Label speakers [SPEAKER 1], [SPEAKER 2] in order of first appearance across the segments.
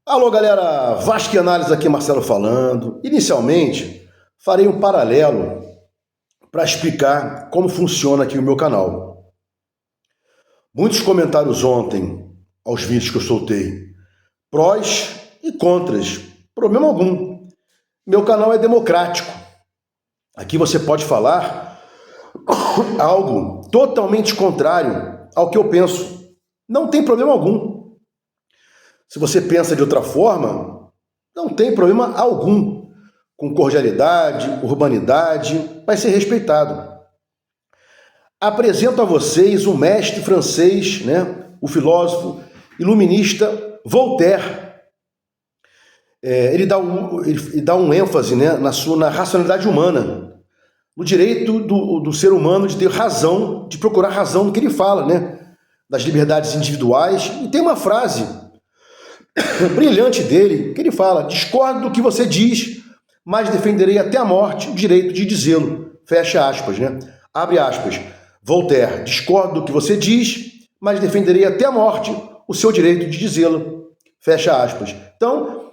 [SPEAKER 1] Alô, galera, Vasco e Análise aqui, Marcelo falando. Inicialmente, farei um paralelo para explicar como funciona aqui o meu canal. Muitos comentários ontem aos vídeos que eu soltei, prós e contras, problema algum. Meu canal é democrático. Aqui você pode falar algo totalmente contrário ao que eu penso. Não tem problema algum. Se você pensa de outra forma, não tem problema algum. Com cordialidade, urbanidade, vai ser respeitado. Apresento a vocês o mestre francês, o filósofo iluminista Voltaire. Ele dá um ênfase na racionalidade humana, no direito do ser humano de ter razão, de procurar razão no que ele fala, das liberdades individuais. E tem uma frase brilhante dele, que ele fala: discordo do que você diz, mas defenderei até a morte o direito de dizê-lo. Fecha aspas, Abre aspas. Voltaire: discordo do que você diz, mas defenderei até a morte o seu direito de dizê-lo. Fecha aspas. Então,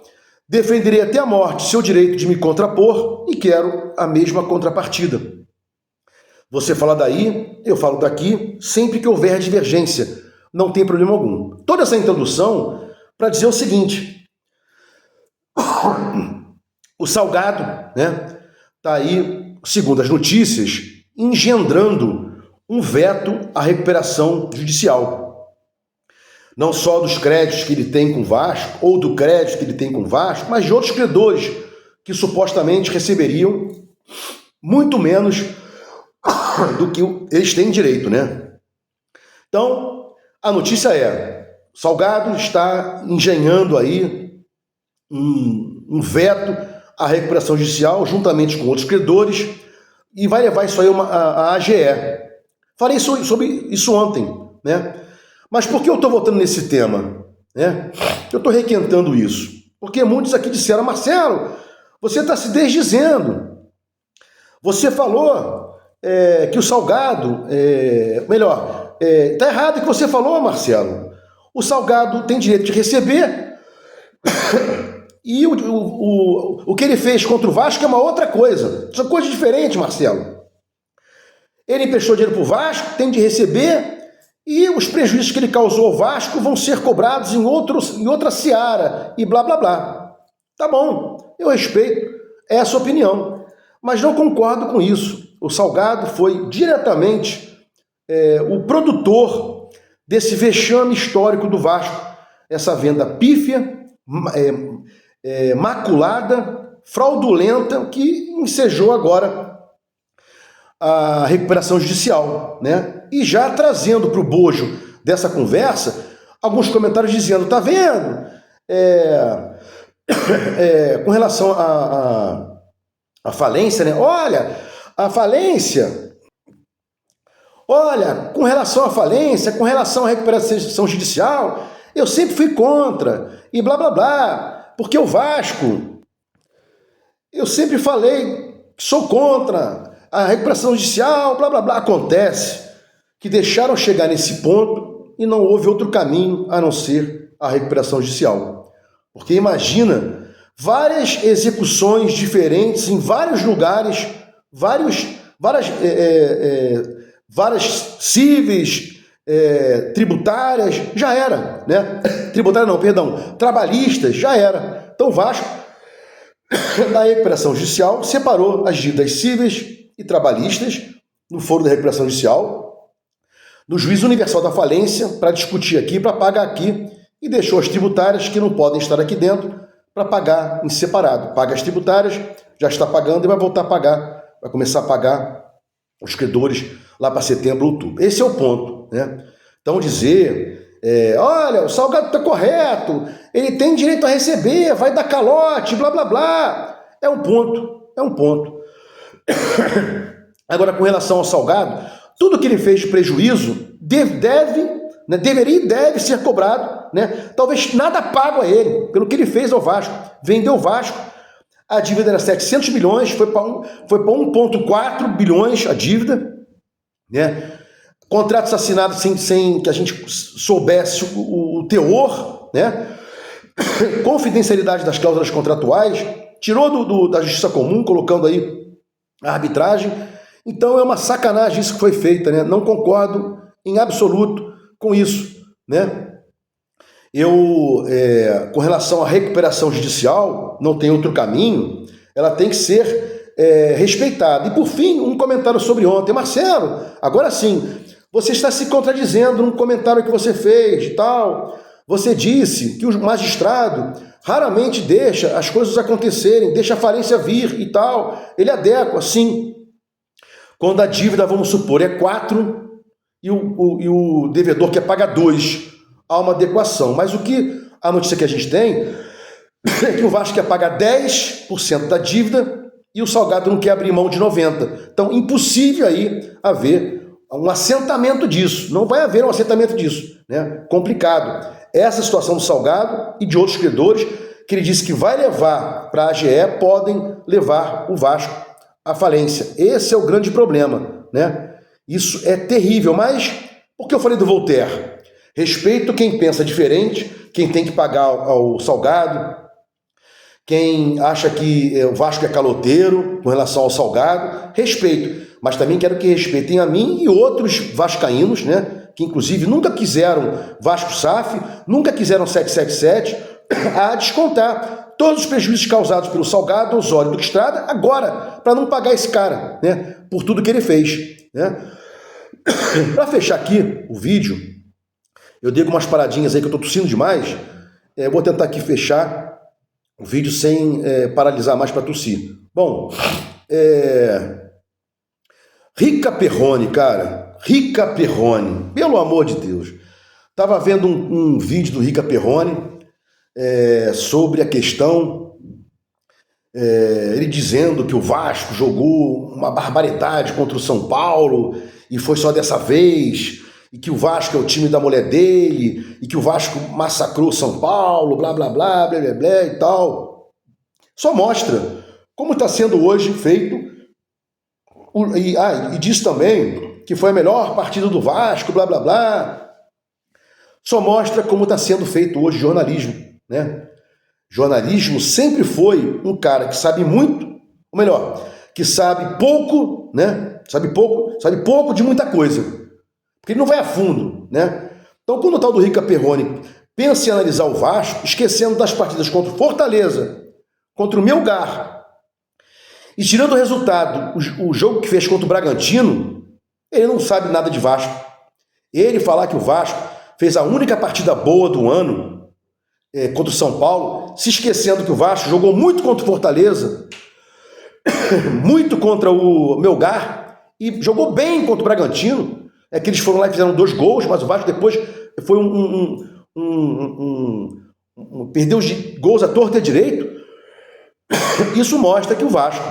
[SPEAKER 1] defenderei até a morte o seu direito de me contrapor e quero a mesma contrapartida. Você fala daí, eu falo daqui, sempre que houver divergência. Não tem problema algum. Toda essa introdução para dizer o seguinte: o Salgado, tá aí, segundo as notícias, engendrando um veto à recuperação judicial. Não só dos créditos que ele tem com o Vasco, ou do crédito que ele tem com o Vasco, mas de outros credores que supostamente receberiam muito menos do que eles têm direito, Então, a notícia é: Salgado está engenhando aí um veto à recuperação judicial, juntamente com outros credores, e vai levar isso aí à AGE. Falei sobre isso ontem, Mas por que eu estou voltando nesse tema? Eu estou requentando isso. Porque muitos aqui disseram: Marcelo, você está se desdizendo. Você falou que o Salgado... está errado o que você falou, Marcelo. O Salgado tem direito de receber e o que ele fez contra o Vasco é uma outra coisa. São coisas diferentes, Marcelo. Ele emprestou dinheiro para o Vasco, tem de receber, e os prejuízos que ele causou ao Vasco vão ser cobrados em outra seara, e blá, blá, blá. Tá bom, eu respeito, é a sua opinião, mas não concordo com isso. O Salgado foi diretamente o produtor desse vexame histórico do Vasco, essa venda pífia, maculada, fraudulenta, que ensejou agora a recuperação judicial, E já trazendo para o bojo dessa conversa alguns comentários dizendo: tá vendo? Com relação à falência, olha, a falência... Olha, com relação à falência, com relação à recuperação judicial, eu sempre fui contra, e blá, blá, blá, porque o Vasco, eu sempre falei que sou contra a recuperação judicial, blá, blá, blá. Acontece que deixaram chegar nesse ponto e não houve outro caminho a não ser a recuperação judicial. Porque imagina, várias execuções diferentes em vários lugares, várias cíveis, tributárias, já era, Tributária não, perdão, trabalhistas, já era. Então o Vasco, da recuperação judicial, separou as dívidas cíveis e trabalhistas no foro da recuperação judicial, no juízo universal da falência, para discutir aqui, para pagar aqui, e deixou as tributárias, que não podem estar aqui dentro, para pagar em separado. Paga as tributárias, já está pagando e vai voltar a pagar, vai começar a pagar os credores lá para setembro, outubro. Esse é o ponto, Então dizer, olha, o Salgado está correto, ele tem direito a receber, vai dar calote, blá, blá, blá, é um ponto. Agora, com relação ao Salgado, tudo que ele fez de prejuízo deveria e deve ser cobrado, Talvez nada pago a ele, pelo que ele fez ao Vasco, vendeu o Vasco. A dívida era 700 milhões, foi para 1,4 bilhões a dívida, Contratos assinados sem que a gente soubesse o teor, confidencialidade das cláusulas contratuais, tirou da justiça comum, colocando aí a arbitragem. Então é uma sacanagem isso que foi feito, né? Não concordo em absoluto com isso, né? Com relação à recuperação judicial, não tem outro caminho, ela tem que ser respeitada. E por fim, um comentário sobre ontem. Marcelo, agora sim, você está se contradizendo num comentário que você fez e tal. Você disse que o magistrado raramente deixa as coisas acontecerem, deixa a falência vir e tal. Ele adequa, sim. Quando a dívida, vamos supor, é 4 e o devedor quer pagar 2, há uma adequação. Mas a notícia que a gente tem é que o Vasco quer pagar 10% da dívida e o Salgado não quer abrir mão de 90%. Então, impossível aí haver um assentamento disso. Não vai haver um assentamento disso, né? Complicado. Essa situação do Salgado e de outros credores, que ele disse que vai levar para a AGE, podem levar o Vasco à falência. Esse é o grande problema, né? Isso é terrível, mas por que eu falei do Voltaire? Respeito quem pensa diferente, quem tem que pagar ao Salgado, quem acha que o Vasco é caloteiro com relação ao Salgado, respeito. Mas também quero que respeitem a mim e outros vascaínos, né? Que inclusive nunca quiseram Vasco SAF, nunca quiseram 777, a descontar todos os prejuízos causados pelo Salgado, Osório e Duque Estrada, agora, para não pagar esse cara, né? Por tudo que ele fez, né? Para fechar aqui o vídeo, eu dei algumas paradinhas aí que eu estou tossindo demais. Vou tentar aqui fechar o vídeo sem paralisar mais para tossir. Bom, Rica Perrone, cara. Rica Perrone, pelo amor de Deus. Estava vendo um vídeo do Rica Perrone sobre a questão, ele dizendo que o Vasco jogou uma barbaridade contra o São Paulo e foi só dessa vez, e que o Vasco é o time da mulher dele, e que o Vasco massacrou São Paulo, blá, blá, blá, blá, blá, blá e tal. Só mostra como está sendo hoje feito. E diz também que foi a melhor partida do Vasco, blá, blá, blá. Só mostra como está sendo feito hoje jornalismo, né? Jornalismo sempre foi um cara que sabe muito, ou melhor, que sabe pouco, né? Sabe pouco de muita coisa. Porque ele não vai a fundo, né? Então, quando o tal do Rica Perrone pensa em analisar o Vasco, esquecendo das partidas contra o Fortaleza, contra o Melgar, e tirando o resultado, o jogo que fez contra o Bragantino, ele não sabe nada de Vasco. Ele falar que o Vasco fez a única partida boa do ano contra o São Paulo, se esquecendo que o Vasco jogou muito contra o Fortaleza, muito contra o Melgar, e jogou bem contra o Bragantino. Que eles foram lá e fizeram 2 gols, mas o Vasco depois foi perdeu os gols à torta e à direito. Isso mostra que o Vasco,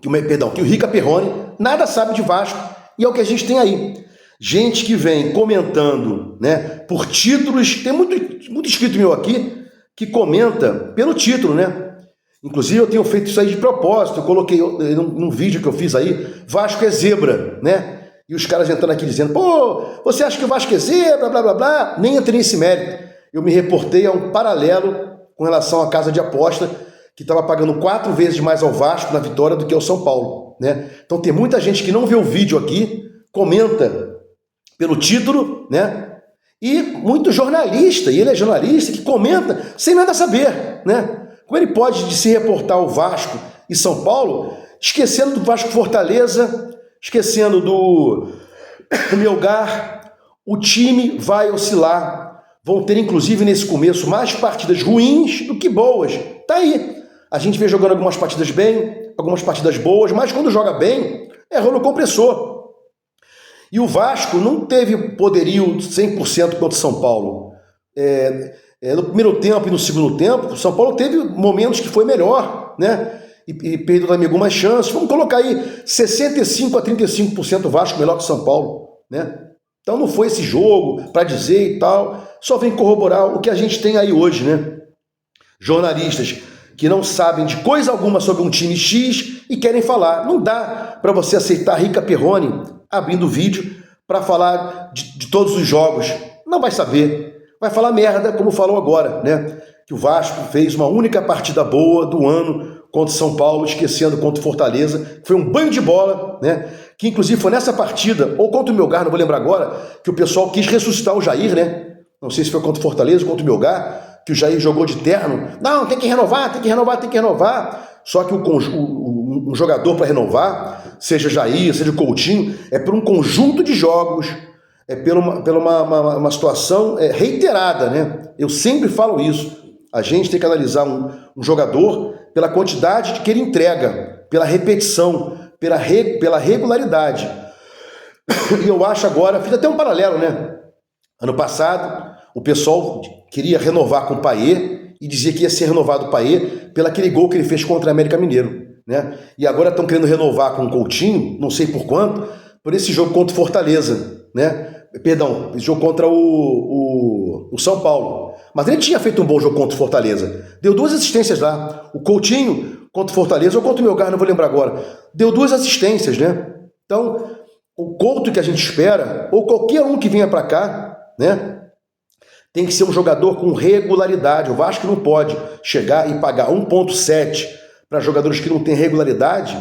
[SPEAKER 1] que o Rica Perrone nada sabe de Vasco, e é o que a gente tem aí. Gente que vem comentando, né, por títulos. Tem muito inscrito meu aqui que comenta pelo título, né? Inclusive eu tenho feito isso aí de propósito. Eu coloquei num vídeo que eu fiz aí, Vasco é zebra, né? E os caras entrando aqui dizendo, pô, você acha que o Vasco é zebra, blá, blá, blá. Nem entrei nesse mérito. Eu me reportei a um paralelo com relação à casa de aposta, que estava pagando 4 vezes mais ao Vasco na vitória do que ao São Paulo, né? Então tem muita gente que não vê o vídeo aqui, comenta pelo título, né? E muito jornalista, e ele é jornalista, que comenta sem nada saber, né? Como ele pode se reportar ao Vasco e São Paulo, esquecendo do Vasco Fortaleza, esquecendo do Melgar? O time vai oscilar. Vão ter, inclusive, nesse começo, mais partidas ruins do que boas. Tá aí. A gente vem jogando algumas partidas bem, algumas partidas boas, mas quando joga bem, errou no compressor. E o Vasco não teve poderio 100% contra o São Paulo. No primeiro tempo e no segundo tempo, o São Paulo teve momentos que foi melhor, né? E perdeu também algumas chances. Vamos colocar aí 65% a 35% Vasco melhor que o São Paulo, né? Então não foi esse jogo para dizer e tal. Só vem corroborar o que a gente tem aí hoje, né? Jornalistas que não sabem de coisa alguma sobre um time X e querem falar. Não dá para você aceitar Rica Perrone abrindo o vídeo para falar de todos os jogos. Não vai saber. vai falar merda, como falou agora, né? Que o Vasco fez uma única partida boa do ano contra o São Paulo, esquecendo contra o Fortaleza. Foi um banho de bola, né? Que inclusive foi nessa partida, ou contra o Melgar, não vou lembrar agora, que o pessoal quis ressuscitar o Jair, né? Não sei se foi contra o Fortaleza ou contra o Melgar, que o Jair jogou de terno. Não, tem que renovar, tem que renovar, tem que renovar. Só que um jogador para renovar, seja Jair, seja Coutinho, é por um conjunto de jogos, é pela uma situação reiterada, né? Eu sempre falo isso. A gente tem que analisar um jogador pela quantidade de que ele entrega, pela repetição, pela regularidade. E eu acho agora, fiz até um paralelo, né? Ano passado, o pessoal queria renovar com o Payet e dizia que ia ser renovado o Payet pelo aquele gol que ele fez contra o América Mineiro, né? E agora estão querendo renovar com o Coutinho, não sei por quanto, por esse jogo contra o Fortaleza, né? Perdão, esse jogo contra o São Paulo. Mas ele tinha feito um bom jogo contra o Fortaleza. Deu 2 assistências lá. O Coutinho contra o Fortaleza ou contra o Melgar, não vou lembrar agora. Deu 2 assistências, né? Então, o Couto que a gente espera, ou qualquer um que venha para cá, né? Tem que ser um jogador com regularidade. O Vasco não pode chegar e pagar 1,7 para jogadores que não têm regularidade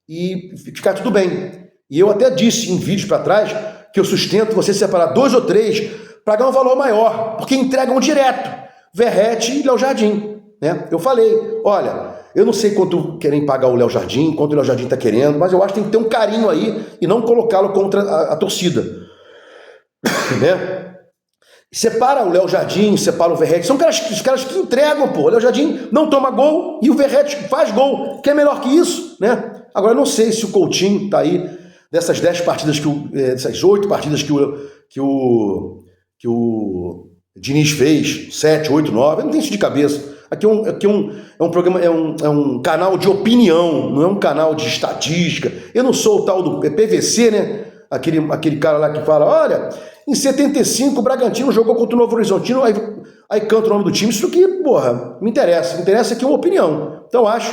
[SPEAKER 1] e ficar tudo bem. E eu até disse em vídeos para trás que eu sustento você separar 2 ou 3 para ganhar um valor maior, porque entregam direto. Verrete e Léo Jardim, né? Eu falei, olha, eu não sei quanto querem pagar o Léo Jardim, quanto o Léo Jardim está querendo, mas eu acho que tem que ter um carinho aí e não colocá-lo contra a torcida. Né? Separa o Léo Jardim, separa o Verrete. São os caras que entregam, pô. O Léo Jardim não toma gol e o Verrete faz gol. Que é melhor que isso, né? Agora, eu não sei se o Coutinho tá aí, dessas 10 partidas, dessas 8 partidas que o Diniz fez, 7, 8, 9, eu não tenho isso de cabeça. Aqui é um programa, é um canal de opinião, não é um canal de estatística. Eu não sou o tal do PVC, né? Aquele cara lá que fala, olha, em 75 o Bragantino jogou contra o Novo Horizontino, aí canta o nome do time. Isso aqui, porra, me interessa aqui uma opinião. Então acho,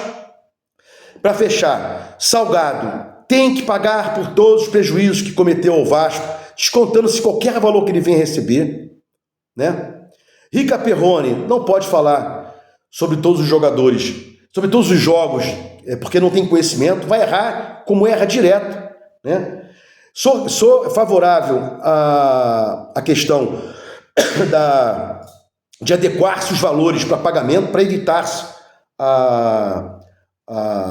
[SPEAKER 1] para fechar, Salgado tem que pagar por todos os prejuízos que cometeu ao Vasco, descontando-se qualquer valor que ele venha receber, né? Rica Perrone não pode falar sobre todos os jogadores, sobre todos os jogos, porque não tem conhecimento, vai errar como erra direto, né? Sou favorável à questão de adequar-se os valores para pagamento, para evitar-se a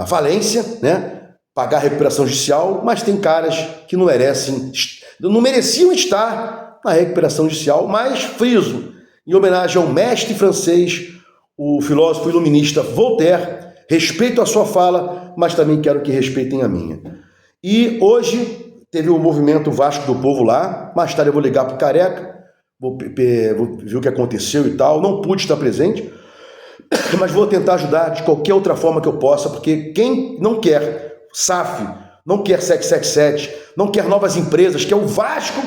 [SPEAKER 1] falência, né? Pagar a recuperação judicial, mas tem caras que não mereciam estar na recuperação judicial, mas friso, em homenagem ao mestre francês, o filósofo iluminista Voltaire, respeito a sua fala, mas também quero que respeitem a minha. E hoje teve o movimento Vasco do Povo lá, mais tarde eu vou ligar para o Careca, vou ver o que aconteceu e tal, não pude estar presente, mas vou tentar ajudar de qualquer outra forma que eu possa, porque quem não quer SAF, não quer 777, não quer novas empresas, que é o Vasco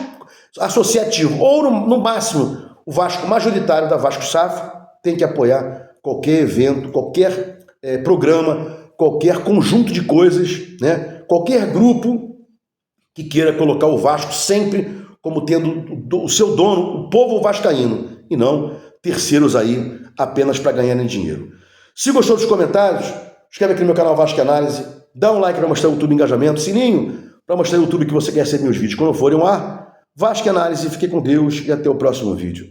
[SPEAKER 1] associativo, ou no máximo o Vasco majoritário da Vasco SAF, tem que apoiar qualquer evento, qualquer programa, qualquer conjunto de coisas, né? Qualquer grupo que queira colocar o Vasco sempre como tendo o seu dono, o povo vascaíno, e não terceiros aí apenas para ganharem dinheiro. Se gostou dos comentários, inscreve aqui no meu canal Vasco Análise, dá um like para mostrar o YouTube engajamento, sininho para mostrar o YouTube que você quer receber meus vídeos quando forem ao ar. Vasco Análise, fique com Deus e até o próximo vídeo.